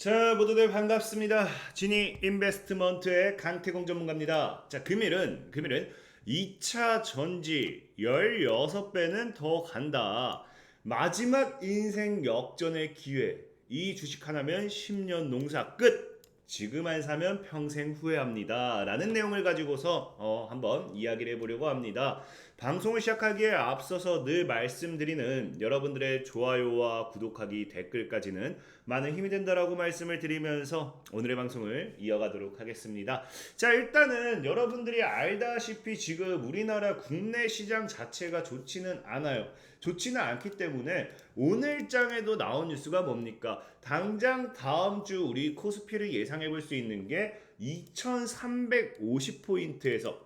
자, 모두들 반갑습니다. 지니 인베스트먼트의 강태공 전문가입니다. 자, 금일은 2차 전지 16배는 더 간다. 마지막 인생 역전의 기회. 이 주식 하나면 10년 농사 끝. 지금 안 사면 평생 후회합니다. 라는 내용을 가지고서 한번 이야기를 해보려고 합니다. 방송을 시작하기에 앞서서 늘 말씀드리는 여러분들의 좋아요와 구독하기, 댓글까지는 많은 힘이 된다라고 말씀을 드리면서 오늘의 방송을 이어가도록 하겠습니다. 자, 일단은 여러분들이 알다시피 지금 우리나라 국내 시장 자체가 좋지는 않아요. 좋지는 않기 때문에 오늘 장에도 나온 뉴스가 뭡니까? 당장 다음 주 우리 코스피를 예상해 볼 수 있는 게 2350포인트에서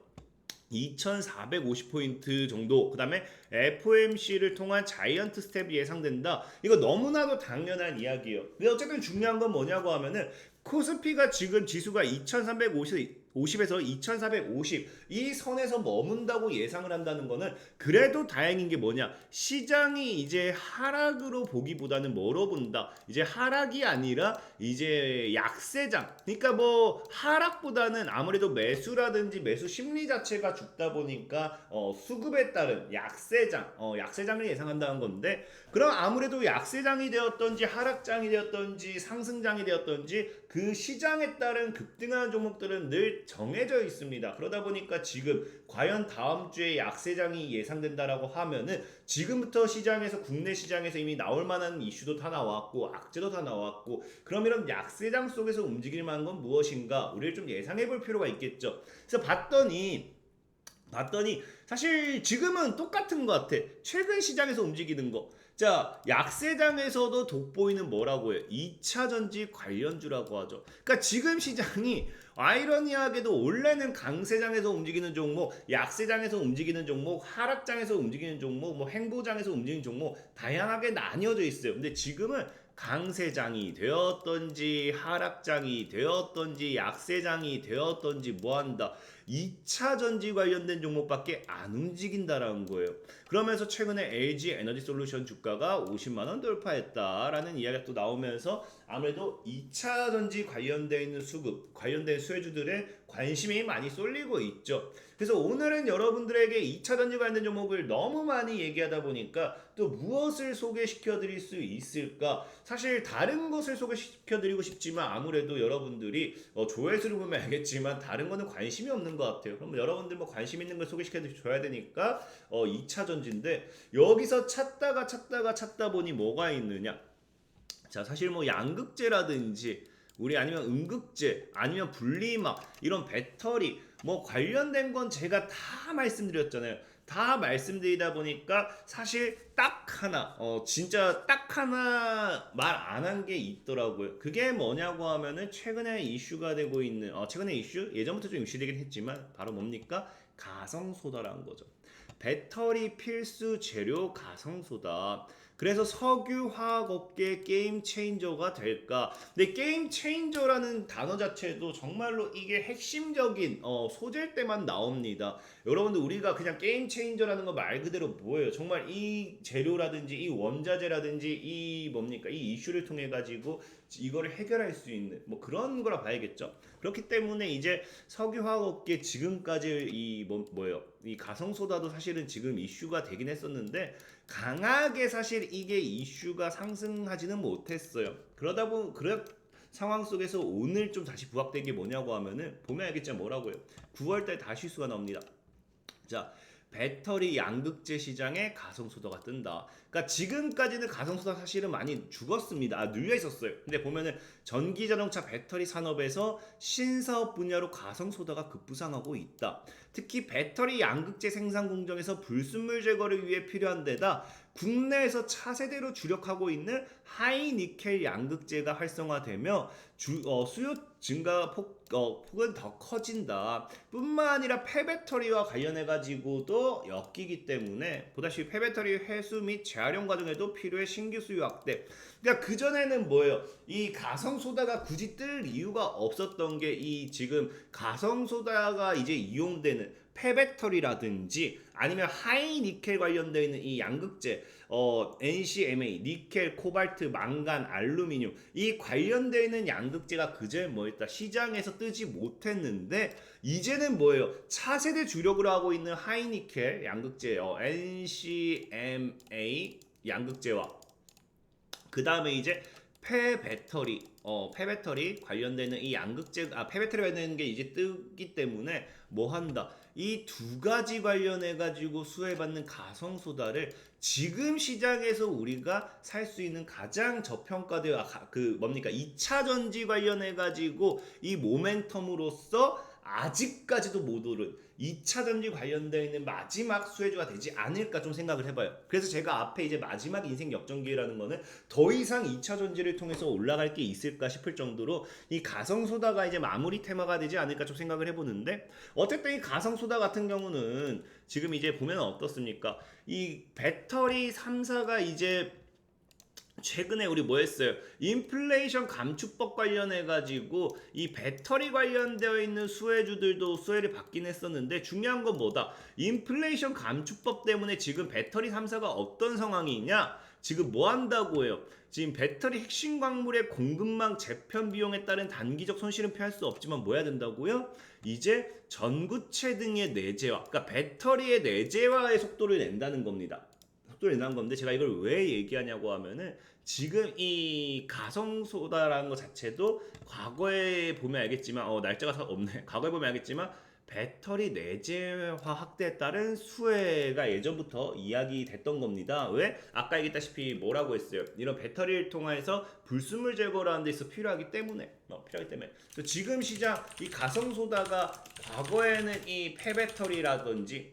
2450포인트 정도, 그 다음에 FOMC를 통한 자이언트 스텝이 예상된다. 이거 너무나도 당연한 이야기예요. 근데 어쨌든 중요한 건 뭐냐고 하면은 코스피가 지금 지수가 2350에서 2450 이 선에서 머문다고 예상을 한다는 거는 그래도 다행인 게 뭐냐, 시장이 이제 하락으로 보기보다는 뭐로 본다, 이제 하락이 아니라 이제 약세장. 그러니까 뭐 하락보다는 아무래도 매수라든지 매수 심리 자체가 죽다 보니까 수급에 따른 약세장을 예상한다는 건데, 그럼 아무래도 약세장이 되었던지 하락장이 되었던지 상승장이 되었던지 그 시장에 따른 급등하는 종목들은 늘 정해져 있습니다. 그러다 보니까 지금 과연 다음 주에 약세장이 예상된다라고 하면은 지금부터 시장에서, 국내 시장에서 이미 나올 만한 이슈도 다 나왔고 악재도 다 나왔고, 그럼 이런 약세장 속에서 움직일 만한 건 무엇인가, 우리를 좀 예상해 볼 필요가 있겠죠. 그래서 봤더니 사실 지금은 똑같은 것 같아. 최근 시장에서 움직이는 거. 자, 약세장에서도 돋보이는 뭐라고 해요? 2차 전지 관련주라고 하죠. 그러니까 지금 시장이 아이러니하게도 원래는 강세장에서 움직이는 종목, 약세장에서 움직이는 종목, 하락장에서 움직이는 종목, 뭐 행보장에서 움직이는 종목 다양하게 나뉘어져 있어요. 근데 지금은 강세장이 되었던지 하락장이 되었던지 약세장이 되었던지 뭐한다, 2차 전지 관련된 종목밖에 안 움직인다라는 거예요. 그러면서 최근에 LG 에너지 솔루션 주가가 50만원 돌파했다라는 이야기가 또 나오면서 아무래도 2차 전지 관련되어 있는 수급, 관련된 수혜주들의 관심이 많이 쏠리고 있죠. 그래서 오늘은 여러분들에게 2차 전지 관련된 종목을 너무 많이 얘기하다 보니까 또 무엇을 소개시켜 드릴 수 있을까? 사실 다른 것을 소개시켜 드리고 싶지만 아무래도 여러분들이 조회수를 보면 알겠지만 다른 거는 관심이 없는 것 같아요. 그럼 여러분들 뭐 관심 있는 걸 소개시켜 줘야 되니까 2차 전지인데, 여기서 찾다 보니 뭐가 있느냐? 자, 사실 뭐 양극재라든지 우리 아니면 음극재 아니면 분리막 이런 배터리 뭐 관련된 건 제가 다 말씀드렸잖아요. 다 말씀드리다 보니까 사실 딱 하나, 진짜 딱 하나 말 안 한 게 있더라고요. 그게 뭐냐고 하면은 최근에 이슈가 되고 있는, 최근에 이슈, 예전부터 좀 이슈되긴 했지만 바로 뭡니까? 가성소다라는 거죠. 배터리 필수 재료 가성소다. 그래서 석유화학업계 게임 체인저가 될까? 근데 게임 체인저라는 단어 자체도 정말로 이게 핵심적인 소재일 때만 나옵니다. 여러분들, 우리가 그냥 게임 체인저라는 거 말 그대로 뭐예요? 정말 이 재료라든지 이 원자재라든지 이 뭡니까? 이 이슈를 통해 가지고 이거를 해결할 수 있는 뭐 그런 거라 봐야겠죠. 그렇기 때문에 이제 석유화학업계 지금까지 뭐예요? 이 가성소다도 사실은 지금 이슈가 되긴 했었는데 강하게 사실 이게 이슈가 상승하지는 못했어요. 그런 상황 속에서 오늘 좀 다시 부각된 게 뭐냐고 하면은 보면 알겠지만 뭐라고요? 9월달 다시 수가 나옵니다. 자, 배터리 양극재 시장에 가성소다가 뜬다. 그러니까 지금까지는 가성소다 사실은 많이 죽었습니다. 눌려 있었어요. 근데 보면은 전기자동차 배터리 산업에서 신사업 분야로 가성소다가 급부상하고 있다. 특히 배터리 양극재 생산 공정에서 불순물 제거를 위해 필요한 데다 국내에서 차세대로 주력하고 있는 하이니켈 양극재가 활성화되며 수요 증가 폭은 더 커진다. 뿐만 아니라 폐배터리와 관련해 가지고도 엮이기 때문에 보다시피 폐배터리 회수 및 재활용 과정에도 필요해 신규 수요 확대. 그러니까 그 전에는 뭐예요? 이 가성소다가 굳이 뜰 이유가 없었던 게 이 지금 가성소다가 이제 이용되는 폐배터리라든지 아니면 하이니켈 관련되어 있는 이 양극재, NCMA, 니켈, 코발트, 망간, 알루미늄 이 관련되어 있는 양극재가 그제 뭐였다 시장에서 뜨지 못했는데 이제는 뭐예요? 차세대 주력으로 하고 있는 하이니켈 양극재요. NCMA 양극재와 그 다음에 이제 폐배터리 관련되는 이 양극재, 폐배터리 관련되는 게 이제 뜨기 때문에 뭐 한다. 이 두 가지 관련해가지고 수혜받는 가성소다를 지금 시장에서 우리가 살 수 있는 가장 저평가되어, 그 뭡니까? 2차 전지 관련해가지고 이 모멘텀으로서 아직까지도 못 오른 2차 전지 관련되어 있는 마지막 수혜주가 되지 않을까 좀 생각을 해봐요. 그래서 제가 앞에 이제 마지막 인생 역전기회라는 거는 더 이상 2차 전지를 통해서 올라갈 게 있을까 싶을 정도로 이 가성소다가 이제 마무리 테마가 되지 않을까 좀 생각을 해보는데 어쨌든 이 가성소다 같은 경우는 지금 이제 보면 어떻습니까? 이 배터리 3사가 이제 최근에 우리 뭐 했어요? 인플레이션 감축법 관련해가지고 이 배터리 관련되어 있는 수혜주들도 수혜를 받긴 했었는데 중요한 건 뭐다? 인플레이션 감축법 때문에 지금 배터리 3사가 어떤 상황이냐? 지금 뭐 한다고 해요? 지금 배터리 핵심 광물의 공급망 재편 비용에 따른 단기적 손실은 피할 수 없지만 뭐 해야 된다고요? 이제 전구체 등의 내재화, 그러니까 배터리의 내재화의 속도를 낸다는 겁니다. 속도를 낸다는 건데 제가 이걸 왜 얘기하냐고 하면은 지금 이 가성소다라는 것 자체도 과거에 보면 알겠지만 날짜가 없네. 과거에 보면 알겠지만 배터리 내재화 확대에 따른 수혜가 예전부터 이야기됐던 겁니다. 왜? 아까 얘기했다시피 뭐라고 했어요? 이런 배터리를 통해서 불순물 제거를 하는 데 있어 필요하기 때문에 그래서 지금 시장 이 가성소다가 과거에는 이 폐배터리라든지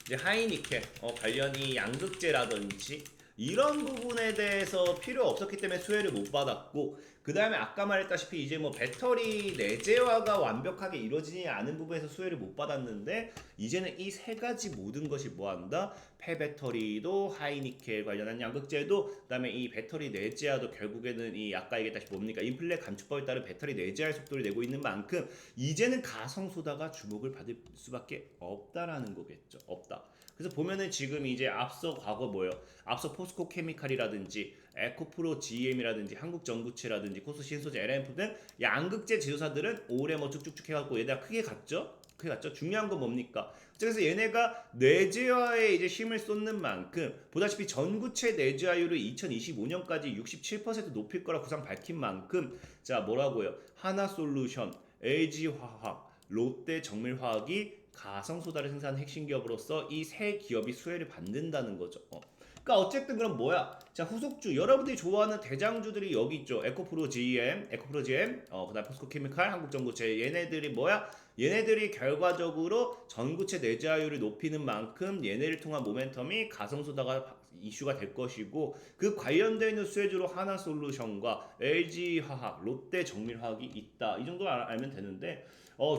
이제 하이니켈 관련이 양극재라든지 이런 부분에 대해서 필요 없었기 때문에 수혜를 못 받았고 그 다음에 아까 말했다시피 이제 뭐 배터리 내재화가 완벽하게 이루어지지 않은 부분에서 수혜를 못 받았는데 이제는 이 세 가지 모든 것이 뭐한다? 폐배터리도 하이니켈 관련한 양극재도 그 다음에 이 배터리 내재화도 결국에는 이 아까 얘기했다시피 뭡니까? 인플레 감축법에 따른 배터리 내재화의 속도를 내고 있는 만큼 이제는 가성소다가 주목을 받을 수밖에 없다라는 거겠죠. 없다. 그래서 보면은 지금 이제 앞서 과거 뭐예요? 앞서 포스코 케미칼이라든지 에코프로 GM이라든지 한국전구체라든지 코스신소재 LMF 등 양극재 제조사들은 올해 뭐 쭉쭉쭉 해갖고 얘네가 크게 갔죠? 크게 갔죠? 중요한 건 뭡니까? 그래서 얘네가 내재화에 이제 힘을 쏟는 만큼 보다시피 전구체 내재화율을 2025년까지 67% 높일 거라 구상 밝힌 만큼 자 뭐라고요? 하나솔루션, LG화학, 롯데정밀화학이 가성소다를 생산하는 핵심 기업으로서 이 세 기업이 수혜를 받는다는 거죠. 그러니까 어쨌든 그럼 뭐야? 자 후속주 여러분들이 좋아하는 대장주들이 여기 있죠. 에코프로 GM, 그다음 포스코케미칼, 한국전구체 얘네들이 뭐야? 얘네들이 결과적으로 전구체 내재화율을 높이는 만큼 얘네를 통한 모멘텀이 가성소다가 이슈가 될 것이고 그 관련되어 있는 수혜주로 하나솔루션과 LG화학, 롯데정밀화학이 있다. 이 정도 알면 되는데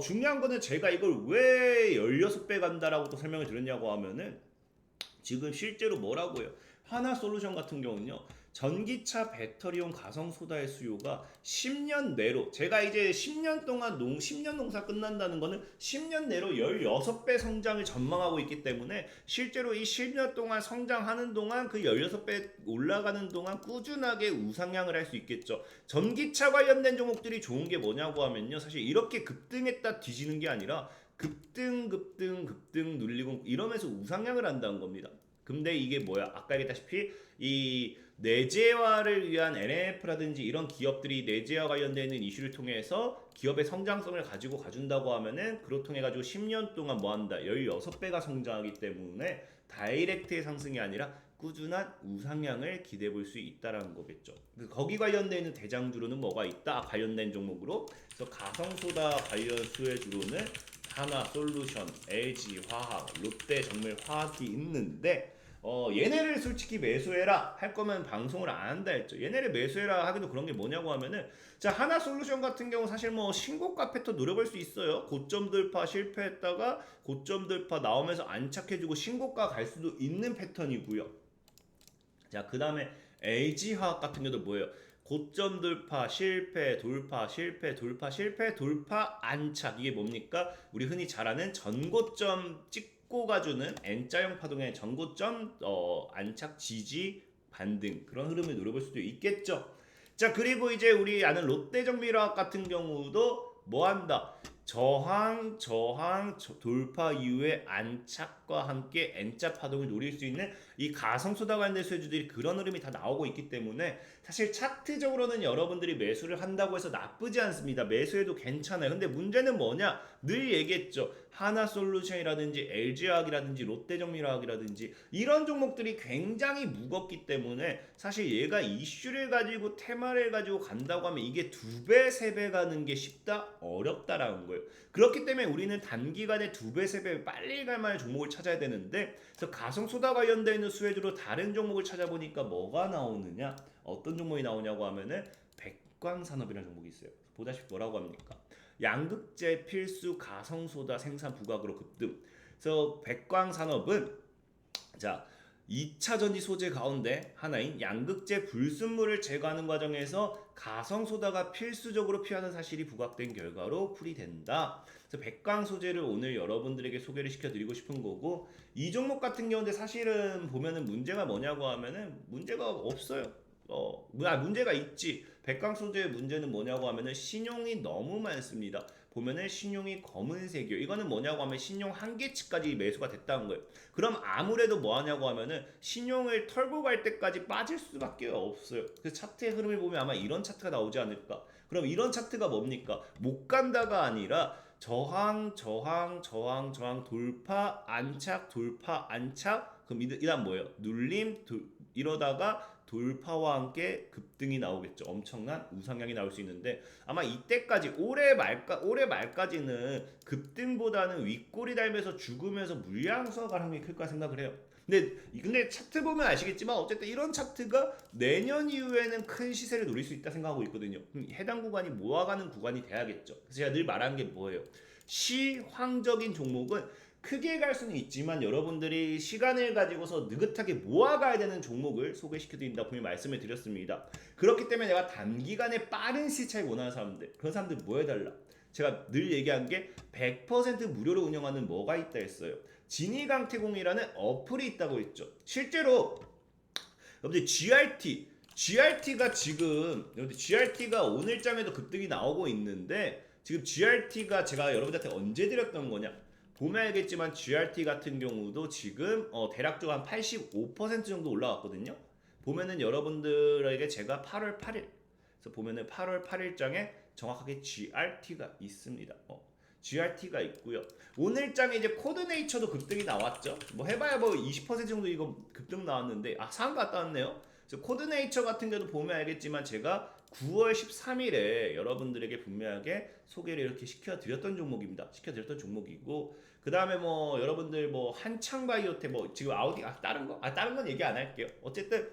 중요한 거는 제가 이걸 왜 16배 간다라고 또 설명을 드렸냐고 하면은 지금 실제로 뭐라고요? 하나솔루션 같은 경우는요. 전기차 배터리용 가성소다의 수요가 10년 내로 제가 이제 10년 동안 10년 농사 끝난다는 거는 10년 내로 16배 성장을 전망하고 있기 때문에 실제로 이 10년 동안 성장하는 동안 그 16배 올라가는 동안 꾸준하게 우상향을 할 수 있겠죠. 전기차 관련된 종목들이 좋은 게 뭐냐고 하면요. 사실 이렇게 급등했다 뒤지는 게 아니라 급등 눌리고 이러면서 우상향을 한다는 겁니다. 근데 이게 뭐야? 아까 얘기했다시피 이 내재화를 위한 NF라든지 이런 기업들이 내재화 관련되어 있는 이슈를 통해서 기업의 성장성을 가지고 가준다고 하면은 그로 통해 가지고 10년 동안 뭐 한다? 16배가 성장하기 때문에 다이렉트의 상승이 아니라 꾸준한 우상향을 기대해 볼 수 있다라는 거겠죠. 거기 관련되어 있는 대장주로는 뭐가 있다? 관련된 종목으로. 그래서 가성소다 관련 수혜주로는 하나솔루션, LG화학, 롯데정밀화학이 있는데 얘네를 솔직히 매수해라 할 거면 방송을 안 한다 했죠. 얘네를 매수해라 하기도 그런 게 뭐냐고 하면은 자 하나솔루션 같은 경우 사실 뭐 신고가 패턴 노려볼 수 있어요. 고점 돌파 실패했다가 고점 돌파 나오면서 안착해주고 신고가 갈 수도 있는 패턴이고요. 자 그 다음에 LG화학 같은 경우도 뭐예요? 고점 돌파, 실패, 돌파, 실패, 돌파, 실패, 돌파, 안착. 이게 뭡니까? 우리 흔히 잘 아는 전고점 딛고가 주는 N자형 파동의 전고점 안착 지지 반등 그런 흐름을 노려볼 수도 있겠죠. 자, 그리고 이제 우리 아는 롯데정밀화학 같은 경우도 뭐 한다? 저항 돌파 이후에 안착과 함께 N자 파동을 노릴 수 있는 이 가성소다 관련 수혜주들이 그런 흐름이 다 나오고 있기 때문에 사실 차트적으로는 여러분들이 매수를 한다고 해서 나쁘지 않습니다. 매수해도 괜찮아요. 근데 문제는 뭐냐? 늘 얘기했죠. 하나솔루션이라든지 LG화학이라든지 롯데정밀화학이라든지 이런 종목들이 굉장히 무겁기 때문에 사실 얘가 이슈를 가지고 테마를 가지고 간다고 하면 이게 2배, 3배 가는 게 쉽다? 어렵다라는 거예요. 그렇기 때문에 우리는 단기간에 2배, 3배 빨리 갈 만한 종목을 찾아야 되는데 그래서 가성소다 관련되어 있는 수혜주로 다른 종목을 찾아보니까 뭐가 나오느냐? 어떤 종목이 나오냐고 하면은 백광산업이라는 종목이 있어요. 보다시피 뭐라고 합니까? 양극재 필수 가성소다 생산 부각으로 급등. 그래서 백광산업은 자 2차 전지 소재 가운데 하나인 양극재 불순물을 제거하는 과정에서 가성소다가 필수적으로 필요하는 사실이 부각된 결과로 풀이된다. 그래서 백광 소재를 오늘 여러분들에게 소개를 시켜드리고 싶은 거고 이 종목 같은 경우인데 사실은 보면은 문제가 뭐냐고 하면은 문제가 없어요. 문제가 있지. 백광 소재의 문제는 뭐냐고 하면은 신용이 너무 많습니다. 보면은 신용이 검은색이요. 이거는 뭐냐고 하면 신용 한계치까지 매수가 됐다는 거예요. 그럼 아무래도 뭐 하냐고 하면은 신용을 털고 갈 때까지 빠질 수밖에 없어요. 그 차트의 흐름을 보면 아마 이런 차트가 나오지 않을까. 그럼 이런 차트가 뭡니까? 못 간다가 아니라 저항 돌파 안착 그럼 이다음 뭐예요? 눌림 이러다가 돌파와 함께 급등이 나오겠죠. 엄청난 우상향이 나올 수 있는데 아마 이때까지 올해 말까지는 급등보다는 윗꼬리 달면서 죽으면서 물량수가 가능성이 클까 생각을 해요. 근데 차트 보면 아시겠지만 어쨌든 이런 차트가 내년 이후에는 큰 시세를 노릴 수 있다 생각하고 있거든요. 해당 구간이 모아가는 구간이 돼야겠죠. 그래서 제가 늘 말하는 게 뭐예요? 시황적인 종목은 크게 갈 수는 있지만 여러분들이 시간을 가지고서 느긋하게 모아가야 되는 종목을 소개시켜드린다 분명히 말씀을 드렸습니다. 그렇기 때문에 내가 단기간에 빠른 시차를 원하는 사람들 그런 사람들 뭐 해달라? 제가 늘 얘기한 게 100% 무료로 운영하는 뭐가 있다 했어요. 진이강태공이라는 어플이 있다고 했죠. 실제로 여러분들 GRT가 지금 여러분들 GRT가 오늘장에도 급등이 나오고 있는데 지금 GRT가 제가 여러분들한테 언제 드렸던 거냐? 보면 알겠지만 GRT 같은 경우도 지금 대략적으로 한 85% 정도 올라왔거든요. 보면은 여러분들에게 제가 8월 8일 그래서 보면은 8월 8일장에 정확하게 GRT가 있습니다. GRT가 있고요. 오늘장에 이제 코드네이처도 급등이 나왔죠. 뭐 해봐야 뭐 20% 정도 이거 급등 나왔는데 상한 갔다 왔네요. 그래서 코드네이처 같은 경우도 보면 알겠지만 제가 9월 13일에 여러분들에게 분명하게 소개를 이렇게 시켜드렸던 종목입니다. 시켜드렸던 종목이고 그 다음에 뭐 여러분들 뭐 한창바이오텍 뭐 지금 아우디 다른 건 얘기 안 할게요. 어쨌든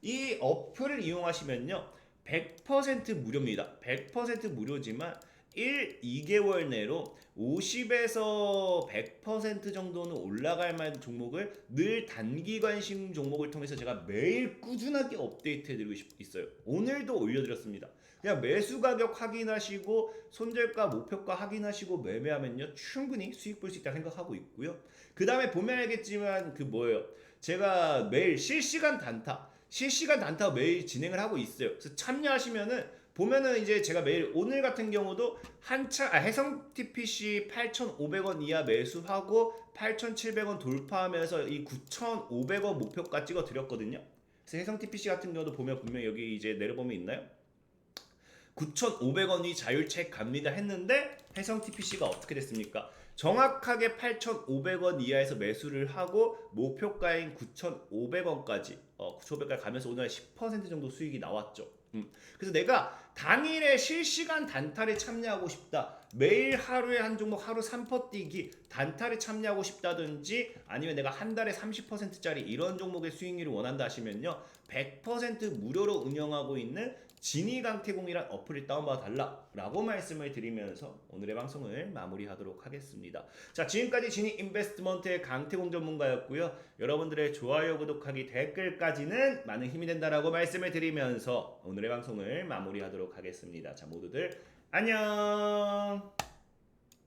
이 어플을 이용하시면요 100% 무료입니다. 100% 무료지만 2개월 내로 50에서 100% 정도는 올라갈 만한 종목을 늘 단기 관심 종목을 통해서 제가 매일 꾸준하게 업데이트해드리고 있어요. 오늘도 올려드렸습니다. 그냥 매수 가격 확인하시고 손절가 목표가 확인하시고 매매하면요 충분히 수익 볼 수 있다 생각하고 있고요. 그 다음에 보면 알겠지만 제가 매일 실시간 단타 매일 진행을 하고 있어요. 그래서 참여하시면은 보면은 이제 제가 매일 오늘 같은 경우도 해성 TPC 8,500원 이하 매수하고 8,700원 돌파하면서 이 9,500원 목표가 찍어 드렸거든요. 그래서 해성 TPC 같은 경우도 보면 분명히 여기 이제 내려보면 있나요? 9,500원이 자율책 갑니다 했는데 해성 TPC가 어떻게 됐습니까? 정확하게 8,500원 이하에서 매수를 하고 목표가인 9,500원까지 9,500원까지 가면서 오늘 10% 정도 수익이 나왔죠. 그래서 내가 당일에 실시간 단타를 참여하고 싶다. 매일 하루에 한 종목 하루 3% 뛰기 단타를 참여하고 싶다든지 아니면 내가 한 달에 30%짜리 이런 종목의 수익률을 원한다 하시면요. 100% 무료로 운영하고 있는 진이강태공이란 어플을 다운받아 달라 라고 말씀을 드리면서 오늘의 방송을 마무리하도록 하겠습니다. 자, 지금까지 진이인베스트먼트의 강태공 전문가였고요. 여러분들의 좋아요, 구독하기, 댓글까지는 많은 힘이 된다라고 말씀을 드리면서 오늘의 방송을 마무리하도록 하겠습니다. 자, 모두들 안녕.